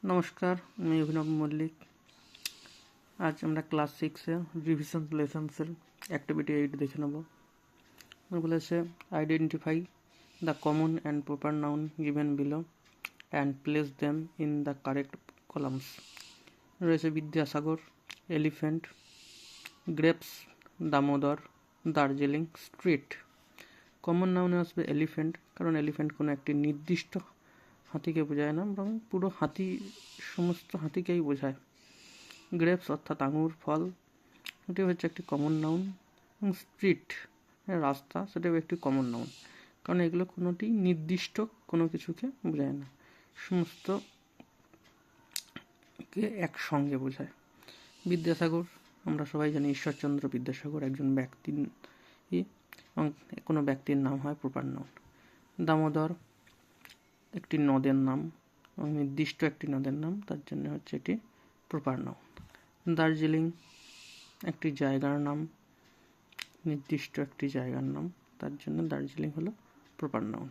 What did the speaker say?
নমস্কার, আমি অভিনব মল্লিক। আজ আমরা ক্লাস 6-এ রিভিশন লেসন্সের অ্যাক্টিভিটি 8 দেখে নেব। বলেছে identify the common and proper noun given below and place them in the correct columns. রয়েছে Vidyasagar, elephant, grapes, Damodar, Darjeeling, street. Common নাউনে আসবে এলিফ্যান্ট, কারণ এলিফ্যান্ট কোনো একটি নির্দিষ্ট হাতিকে বোঝায় না, বরং পুরো সমস্ত হাতিকেই বোঝায়। গ্রেপস অর্থাৎ আঙুর, ফল, এটি হচ্ছে একটি কমন নাউন। এবং স্ট্রিট রাস্তা, সেটাও একটি কমন নাউন, কারণ এগুলো কোনোটি নির্দিষ্ট কোনো কিছুকে বোঝায় না, সমস্তকে একসঙ্গে বোঝায়। বিদ্যাসাগর, আমরা সবাই জানি ঈশ্বরচন্দ্র বিদ্যাসাগর একজন ব্যক্তি, এবং কোনো ব্যক্তির নাম হয় প্রপার নাউন। দামোদর একটি নদের নাম, এবং নির্দিষ্ট একটি নদের নাম, তার জন্য হচ্ছে এটি প্রপার নাউন। দার্জিলিং একটি জায়গার নাম, নির্দিষ্ট একটি জায়গার নাম, তার জন্য দার্জিলিং হলো প্রপার নাউন।